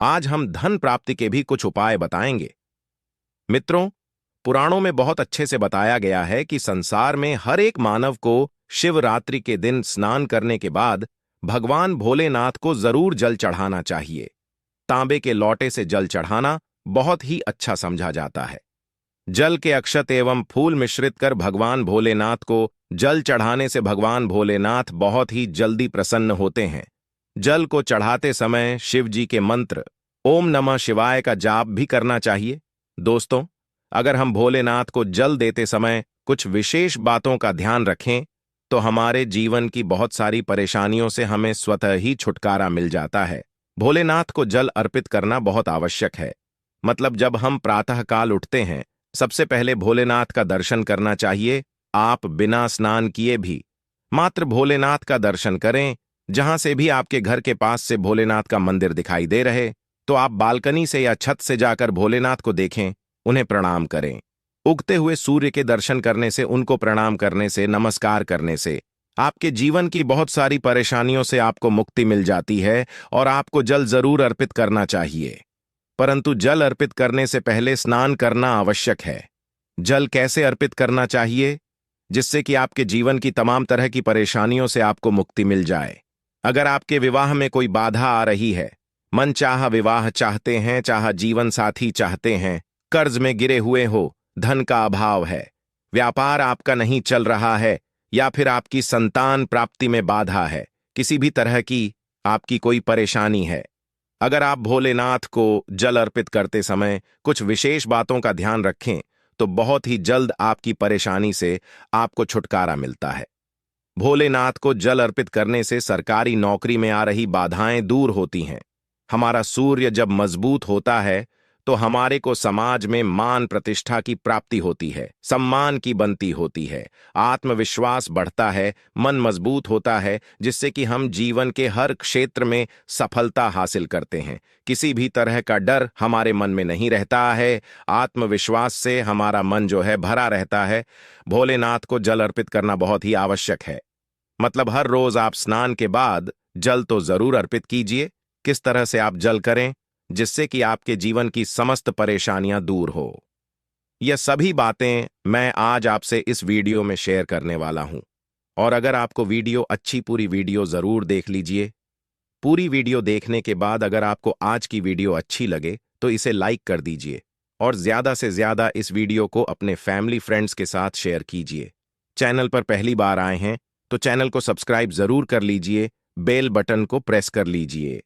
आज हम धन प्राप्ति के भी कुछ उपाय बताएंगे। मित्रों, पुराणों में बहुत अच्छे से बताया गया है कि संसार में हर एक मानव को शिवरात्रि के दिन स्नान करने के बाद भगवान भोलेनाथ को जरूर जल चढ़ाना चाहिए। तांबे के लोटे से जल चढ़ाना बहुत ही अच्छा समझा जाता है। जल के अक्षत एवं फूल मिश्रित कर भगवान भोलेनाथ को जल चढ़ाने से भगवान भोलेनाथ बहुत ही जल्दी प्रसन्न होते हैं। जल को चढ़ाते समय शिव जी के मंत्र ओम नमः शिवाय का जाप भी करना चाहिए। दोस्तों, अगर हम भोलेनाथ को जल देते समय कुछ विशेष बातों का ध्यान रखें तो हमारे जीवन की बहुत सारी परेशानियों से हमें स्वतः ही छुटकारा मिल जाता है। भोलेनाथ को जल अर्पित करना बहुत आवश्यक है। मतलब जब हम प्रातःकाल उठते हैं, सबसे पहले भोलेनाथ का दर्शन करना चाहिए। आप बिना स्नान किए भी मात्र भोलेनाथ का दर्शन करें। जहां से भी आपके घर के पास से भोलेनाथ का मंदिर दिखाई दे रहे, तो आप बालकनी से या छत से जाकर भोलेनाथ को देखें, उन्हें प्रणाम करें। उगते हुए सूर्य के दर्शन करने से, उनको प्रणाम करने से, नमस्कार करने से आपके जीवन की बहुत सारी परेशानियों से आपको मुक्ति मिल जाती है और आपको जल जरूर अर्पित करना चाहिए। परंतु जल अर्पित करने से पहले स्नान करना आवश्यक है। जल कैसे अर्पित करना चाहिए जिससे कि आपके जीवन की तमाम तरह की परेशानियों से आपको मुक्ति मिल जाए। अगर आपके विवाह में कोई बाधा आ रही है, मनचाहा विवाह चाहते हैं, चाहे जीवन साथी चाहते हैं, कर्ज में गिरे हुए हो, धन का अभाव है, व्यापार आपका नहीं चल रहा है, या फिर आपकी संतान प्राप्ति में बाधा है, किसी भी तरह की आपकी कोई परेशानी है, अगर आप भोलेनाथ को जल अर्पित करते समय कुछ विशेष बातों का ध्यान रखें तो बहुत ही जल्द आपकी परेशानी से आपको छुटकारा मिलता है। भोलेनाथ को जल अर्पित करने से सरकारी नौकरी में आ रही बाधाएं दूर होती हैं। हमारा सूर्य जब मजबूत होता है तो हमारे को समाज में मान प्रतिष्ठा की प्राप्ति होती है, सम्मान की बनती होती है, आत्मविश्वास बढ़ता है, मन मजबूत होता है, जिससे कि हम जीवन के हर क्षेत्र में सफलता हासिल करते हैं। किसी भी तरह का डर हमारे मन में नहीं रहता है। आत्मविश्वास से हमारा मन जो है भरा रहता है। भोलेनाथ को जल अर्पित करना बहुत ही आवश्यक है। मतलब हर रोज आप स्नान के बाद जल तो जरूर अर्पित कीजिए। किस तरह से आप जल करें जिससे कि आपके जीवन की समस्त परेशानियां दूर हो, यह सभी बातें मैं आज आपसे इस वीडियो में शेयर करने वाला हूं। और अगर आपको वीडियो अच्छी, पूरी वीडियो जरूर देख लीजिए। पूरी वीडियो देखने के बाद अगर आपको आज की वीडियो अच्छी लगे तो इसे लाइक कर दीजिए और ज्यादा से ज्यादा इस वीडियो को अपने फैमिली फ्रेंड्स के साथ शेयर कीजिए। चैनल पर पहली बार आए हैं तो चैनल को सब्सक्राइब जरूर कर लीजिए, बेल बटन को प्रेस कर लीजिए।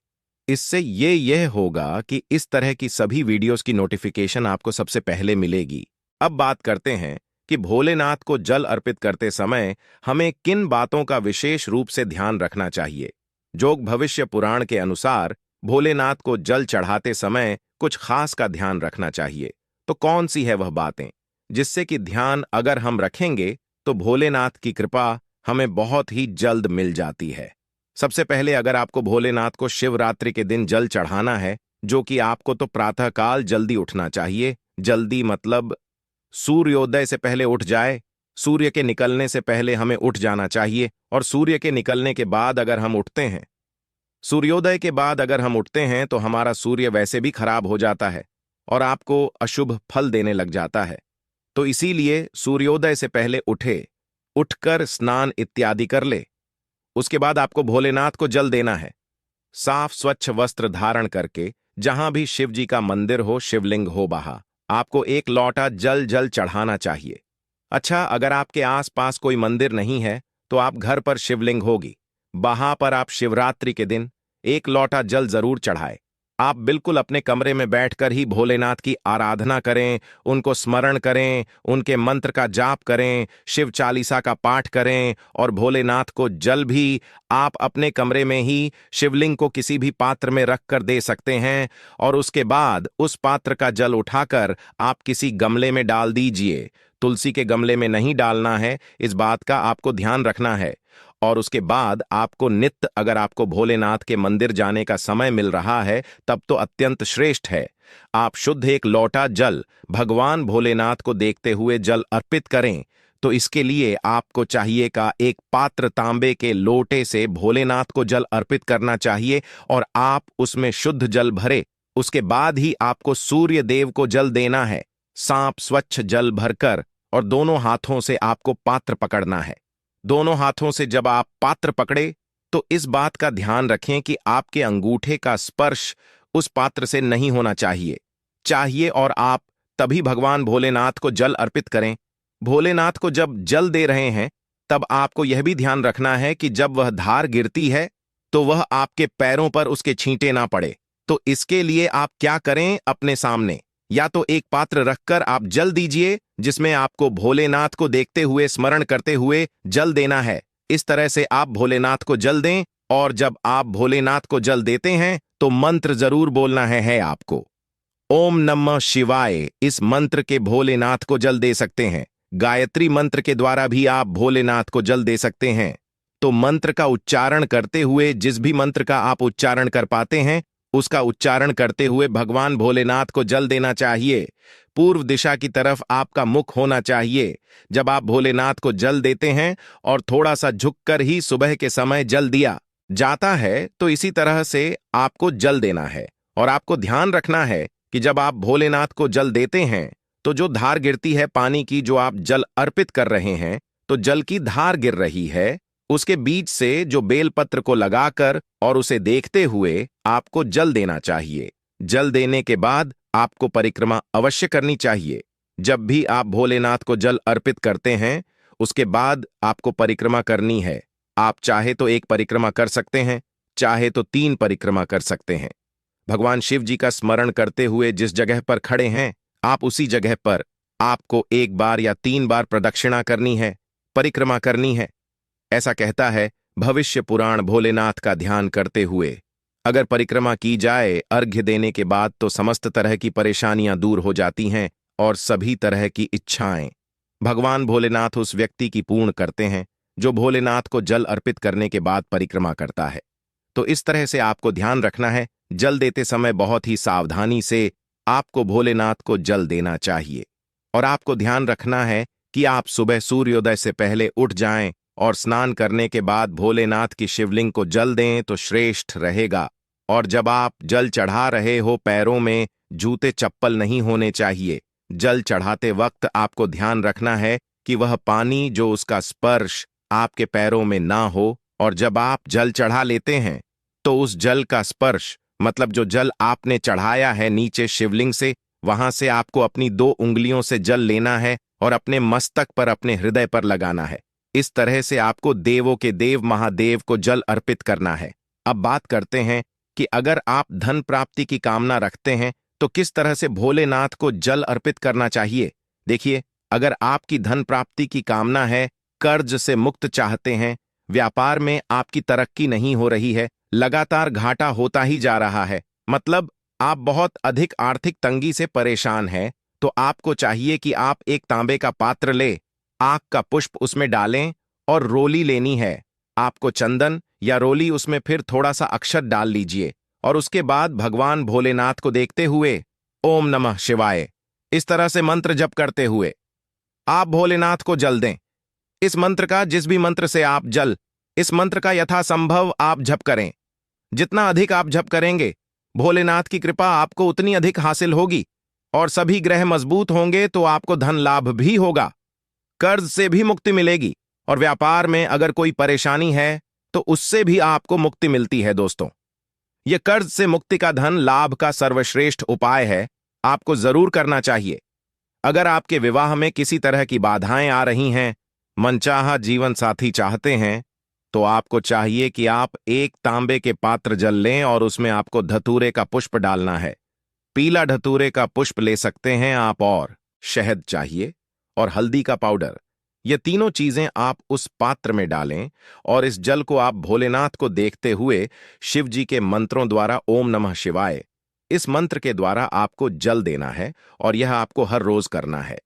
इससे यह होगा कि इस तरह की सभी वीडियोस की नोटिफिकेशन आपको सबसे पहले मिलेगी। अब बात करते हैं कि भोलेनाथ को जल अर्पित करते समय हमें किन बातों का विशेष रूप से ध्यान रखना चाहिए। जोग भविष्य पुराण के अनुसार भोलेनाथ को जल चढ़ाते समय कुछ खास का ध्यान रखना चाहिए। तो कौन सी है वह बातें जिससे कि ध्यान अगर हम रखेंगे तो भोलेनाथ की कृपा हमें बहुत ही जल्द मिल जाती है। सबसे पहले अगर आपको भोलेनाथ को शिवरात्रि के दिन जल चढ़ाना है, जो कि आपको तो प्रातःकाल जल्दी उठना चाहिए। जल्दी मतलब सूर्योदय से पहले उठ जाए। सूर्य के निकलने से पहले हमें उठ जाना चाहिए। और सूर्य के निकलने के बाद अगर हम उठते हैं, सूर्योदय के बाद अगर हम उठते हैं तो हमारा सूर्य वैसे भी खराब हो जाता है और आपको अशुभ फल देने लग जाता है। तो इसीलिए सूर्योदय से पहले उठे, उठकर स्नान इत्यादि कर ले। उसके बाद आपको भोलेनाथ को जल देना है। साफ स्वच्छ वस्त्र धारण करके जहां भी शिव जी का मंदिर हो, शिवलिंग हो, वहां आपको एक लोटा जल चढ़ाना चाहिए। अच्छा, अगर आपके आसपास कोई मंदिर नहीं है तो आप घर पर शिवलिंग होगी, वहां पर आप शिवरात्रि के दिन एक लोटा जल जरूर चढ़ाए। आप बिल्कुल अपने कमरे में बैठकर ही भोलेनाथ की आराधना करें, उनको स्मरण करें, उनके मंत्र का जाप करें, शिव चालीसा का पाठ करें और भोलेनाथ को जल भी आप अपने कमरे में ही शिवलिंग को किसी भी पात्र में रखकर दे सकते हैं। और उसके बाद उस पात्र का जल उठाकर आप किसी गमले में डाल दीजिए। तुलसी के गमले में नहीं डालना है, इस बात का आपको ध्यान रखना है। और उसके बाद आपको नित्य, अगर आपको भोलेनाथ के मंदिर जाने का समय मिल रहा है तब तो अत्यंत श्रेष्ठ है, आप शुद्ध एक लोटा जल भगवान भोलेनाथ को देखते हुए जल अर्पित करें। तो इसके लिए आपको चाहिए का एक पात्र तांबे के लोटे से भोलेनाथ को जल अर्पित करना चाहिए और आप उसमें शुद्ध जल भरे उसके बाद ही आपको सूर्य देव को जल देना है। सांप स्वच्छ जल भरकर और दोनों हाथों से आपको पात्र पकड़ना है। दोनों हाथों से जब आप पात्र पकड़े तो इस बात का ध्यान रखें कि आपके अंगूठे का स्पर्श उस पात्र से नहीं होना चाहिए और आप तभी भगवान भोलेनाथ को जल अर्पित करें। भोलेनाथ को जब जल दे रहे हैं तब आपको यह भी ध्यान रखना है कि जब वह धार गिरती है तो वह आपके पैरों पर उसके छींटे ना पड़े। तो इसके लिए आप क्या करें, अपने सामने या तो एक पात्र रखकर आप जल दीजिए जिसमें आपको भोलेनाथ को देखते हुए स्मरण करते हुए जल देना है। इस तरह से आप भोलेनाथ को जल दें और जब आप भोलेनाथ को जल देते हैं तो मंत्र जरूर बोलना है आपको। ओम नमः शिवाय इस मंत्र के भोलेनाथ को जल दे सकते हैं। गायत्री मंत्र के द्वारा भी आप भोलेनाथ को जल दे सकते हैं। तो मंत्र का उच्चारण करते हुए, जिस भी मंत्र का आप उच्चारण कर पाते हैं उसका उच्चारण करते हुए भगवान भोलेनाथ को जल देना चाहिए। पूर्व दिशा की तरफ आपका मुख होना चाहिए जब आप भोलेनाथ को जल देते हैं और थोड़ा सा झुककर ही सुबह के समय जल दिया जाता है तो इसी तरह से आपको जल देना है। और आपको ध्यान रखना है कि जब आप भोलेनाथ को जल देते हैं तो जो धार गिरती है पानी की, जो आप जल अर्पित कर रहे हैं तो जल की धार गिर रही है, उसके बीच से जो बेलपत्र को लगाकर और उसे देखते हुए आपको जल देना चाहिए। जल देने के बाद आपको परिक्रमा अवश्य करनी चाहिए। जब भी आप भोलेनाथ को जल अर्पित करते हैं उसके बाद आपको परिक्रमा करनी है। आप चाहे तो एक परिक्रमा कर सकते हैं, चाहे तो 3 परिक्रमा कर सकते हैं। भगवान शिव जी का स्मरण करते हुए जिस जगह पर खड़े हैं आप उसी जगह पर आपको 1 बार या 3 बार प्रदक्षिणा करनी है, परिक्रमा करनी है। ऐसा कहता है भविष्य पुराण भोलेनाथ का ध्यान करते हुए अगर परिक्रमा की जाए अर्घ्य देने के बाद तो समस्त तरह की परेशानियां दूर हो जाती हैं और सभी तरह की इच्छाएं भगवान भोलेनाथ उस व्यक्ति की पूर्ण करते हैं जो भोलेनाथ को जल अर्पित करने के बाद परिक्रमा करता है। तो इस तरह से आपको ध्यान रखना है, जल देते समय बहुत ही सावधानी से आपको भोलेनाथ को जल देना चाहिए। और आपको ध्यान रखना है कि आप सुबह सूर्योदय से पहले उठ जाएं और स्नान करने के बाद भोलेनाथ की शिवलिंग को जल दें तो श्रेष्ठ रहेगा। और जब आप जल चढ़ा रहे हो पैरों में जूते चप्पल नहीं होने चाहिए। जल चढ़ाते वक्त आपको ध्यान रखना है कि वह पानी जो उसका स्पर्श आपके पैरों में ना हो। और जब आप जल चढ़ा लेते हैं तो उस जल का स्पर्श मतलब जो जल आपने चढ़ाया है नीचे शिवलिंग से, वहां से आपको अपनी 2 उंगलियों से जल लेना है और अपने मस्तक पर, अपने हृदय पर लगाना है। इस तरह से आपको देवों के देव महादेव को जल अर्पित करना है। अब बात करते हैं कि अगर आप धन प्राप्ति की कामना रखते हैं तो किस तरह से भोलेनाथ को जल अर्पित करना चाहिए। देखिए, अगर आपकी धन प्राप्ति की कामना है, कर्ज से मुक्त चाहते हैं, व्यापार में आपकी तरक्की नहीं हो रही है, लगातार घाटा होता ही जा रहा है, मतलब आप बहुत अधिक आर्थिक तंगी से परेशान हैं, तो आपको चाहिए कि आप एक तांबे का पात्र ले, आक का पुष्प उसमें डालें और रोली लेनी है। आपको चंदन या रोली उसमें फिर थोड़ा सा अक्षत डाल लीजिए और उसके बाद भगवान भोलेनाथ को देखते हुए ओम नमः शिवाय इस तरह से मंत्र जप करते हुए आप भोलेनाथ को जल दें। इस मंत्र का, जिस भी मंत्र से आप जल, इस मंत्र का यथासंभव आप जप करें। जितना अधिक आप जप करेंगे भोलेनाथ की कृपा आपको उतनी अधिक हासिल होगी और सभी ग्रह मजबूत होंगे तो आपको धन लाभ भी होगा, कर्ज से भी मुक्ति मिलेगी और व्यापार में अगर कोई परेशानी है तो उससे भी आपको मुक्ति मिलती है। दोस्तों, यह कर्ज से मुक्ति का धन लाभ का सर्वश्रेष्ठ उपाय है, आपको जरूर करना चाहिए। अगर आपके विवाह में किसी तरह की बाधाएं आ रही हैं, मनचाहा जीवन साथी चाहते हैं, तो आपको चाहिए कि आप एक तांबे के पात्र जल लें और उसमें आपको धतूरे का पुष्प डालना है। पीला धतूरे का पुष्प ले सकते हैं आप, और शहद चाहिए और हल्दी का पाउडर। ये तीनों चीजें आप उस पात्र में डालें और इस जल को आप भोलेनाथ को देखते हुए शिव जी के मंत्रों द्वारा ओम नमः शिवाय इस मंत्र के द्वारा आपको जल देना है और यह आपको हर रोज करना है।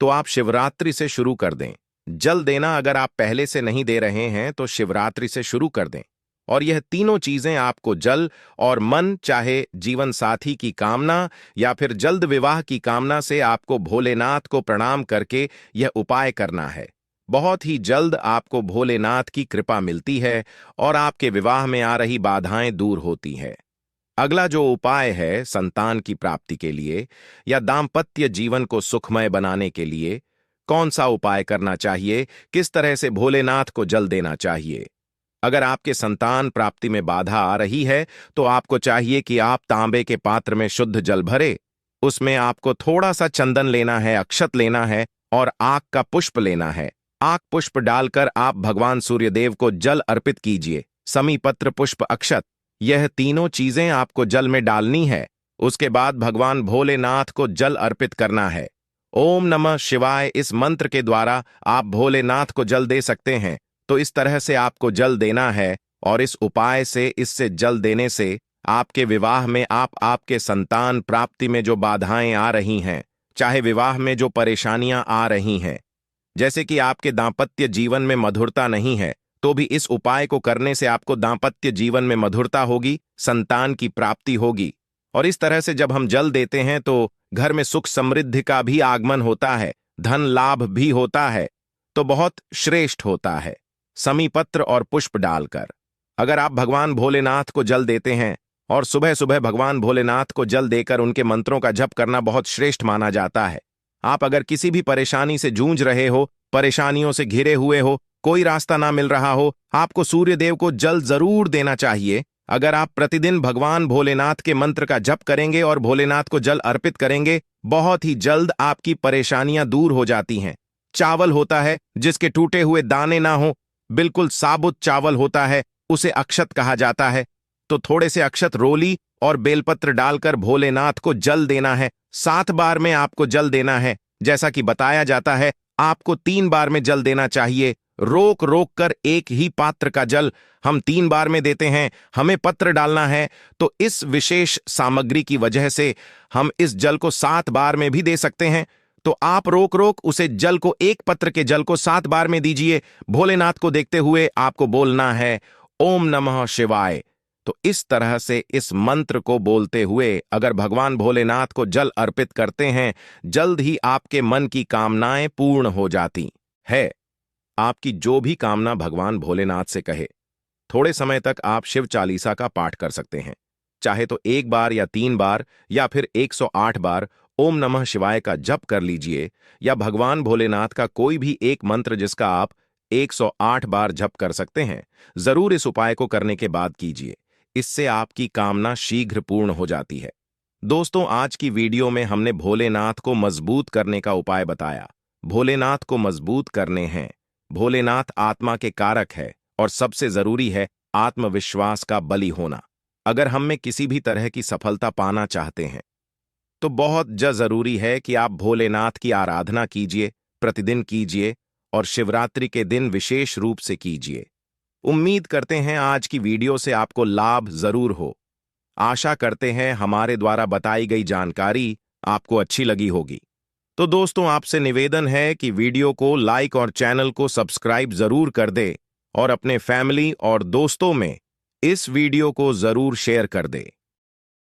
तो आप शिवरात्रि से शुरू कर दें जल देना। अगर आप पहले से नहीं दे रहे हैं तो शिवरात्रि से शुरू कर दें। और यह तीनों चीजें आपको जल और मन, चाहे जीवन साथी की कामना या फिर जल्द विवाह की कामना से आपको भोलेनाथ को प्रणाम करके यह उपाय करना है। बहुत ही जल्द आपको भोलेनाथ की कृपा मिलती है और आपके विवाह में आ रही बाधाएं दूर होती हैं। अगला जो उपाय है संतान की प्राप्ति के लिए या दाम्पत्य जीवन को सुखमय बनाने के लिए कौन सा उपाय करना चाहिए, किस तरह से भोलेनाथ को जल देना चाहिए। अगर आपके संतान प्राप्ति में बाधा आ रही है तो आपको चाहिए कि आप तांबे के पात्र में शुद्ध जल भरे, उसमें आपको थोड़ा सा चंदन लेना है, अक्षत लेना है और आक का पुष्प लेना है। आक पुष्प डालकर आप भगवान सूर्यदेव को जल अर्पित कीजिए। समी पत्र पुष्प अक्षत यह तीनों चीजें आपको जल में डालनी है। उसके बाद भगवान भोलेनाथ को जल अर्पित करना है। ओम नमः शिवाय इस मंत्र के द्वारा आप भोलेनाथ को जल दे सकते हैं। तो इस तरह से आपको जल देना है और इस उपाय से, इससे जल देने से आपके विवाह में आपके संतान प्राप्ति में जो बाधाएं आ रही हैं, चाहे विवाह में जो परेशानियां आ रही हैं, जैसे कि आपके दांपत्य जीवन में मधुरता नहीं है, तो भी इस उपाय को करने से आपको दांपत्य जीवन में मधुरता होगी, संतान की प्राप्ति होगी। और इस तरह से जब हम जल देते हैं तो घर में सुख समृद्धि का भी आगमन होता है, धन लाभ भी होता है, तो बहुत श्रेष्ठ होता है। समी पत्र और पुष्प डालकर अगर आप भगवान भोलेनाथ को जल देते हैं और सुबह सुबह भगवान भोलेनाथ को जल देकर उनके मंत्रों का जप करना बहुत श्रेष्ठ माना जाता है। आप अगर किसी भी परेशानी से जूझ रहे हो, परेशानियों से घिरे हुए हो, कोई रास्ता ना मिल रहा हो, आपको सूर्यदेव को जल जरूर देना चाहिए। अगर आप प्रतिदिन भगवान भोलेनाथ के मंत्र का जप करेंगे और भोलेनाथ को जल अर्पित करेंगे, बहुत ही जल्द आपकी परेशानियां दूर हो जाती हैं। चावल होता है जिसके टूटे हुए दाने ना हो, बिल्कुल साबुत चावल होता है, उसे अक्षत कहा जाता है। तो थोड़े से अक्षत, रोली और बेलपत्र डालकर भोलेनाथ को जल देना है। 7 बार में आपको जल देना है। जैसा कि बताया जाता है, आपको 3 बार में जल देना चाहिए। रोक रोक कर एक ही पात्र का जल हम 3 बार में देते हैं। हमें पत्र डालना है, तो इस विशेष सामग्री की वजह से हम इस जल को 7 बार में भी दे सकते हैं। तो आप रोक रोक उसे जल को, एक पत्र के जल को 7 बार में दीजिए। भोलेनाथ को देखते हुए आपको बोलना है ओम नमः शिवाय। तो इस तरह से इस मंत्र को बोलते हुए अगर भगवान भोलेनाथ को जल अर्पित करते हैं, जल्द ही आपके मन की कामनाएं पूर्ण हो जाती है। आपकी जो भी कामना भगवान भोलेनाथ से कहे, थोड़े समय तक आप शिव चालीसा का पाठ कर सकते हैं। चाहे तो 1 बार या 3 बार या फिर 108 बार ओम नमः शिवाय का जप कर लीजिए, या भगवान भोलेनाथ का कोई भी एक मंत्र जिसका आप 108 बार जप कर सकते हैं, जरूर इस उपाय को करने के बाद कीजिए। इससे आपकी कामना शीघ्र पूर्ण हो जाती है। दोस्तों, आज की वीडियो में हमने भोलेनाथ को मजबूत करने का उपाय बताया। भोलेनाथ को मजबूत करने हैं। भोलेनाथ आत्मा के कारक है और सबसे जरूरी है आत्मविश्वास का बली होना। अगर हम में किसी भी तरह की सफलता पाना चाहते हैं तो बहुत जरूरी है कि आप भोलेनाथ की आराधना कीजिए, प्रतिदिन कीजिए और शिवरात्रि के दिन विशेष रूप से कीजिए। उम्मीद करते हैं आज की वीडियो से आपको लाभ जरूर हो। आशा करते हैं हमारे द्वारा बताई गई जानकारी आपको अच्छी लगी होगी। तो दोस्तों, आपसे निवेदन है कि वीडियो को लाइक और चैनल को सब्सक्राइब जरूर कर दे और अपने फैमिली और दोस्तों में इस वीडियो को जरूर शेयर कर दे।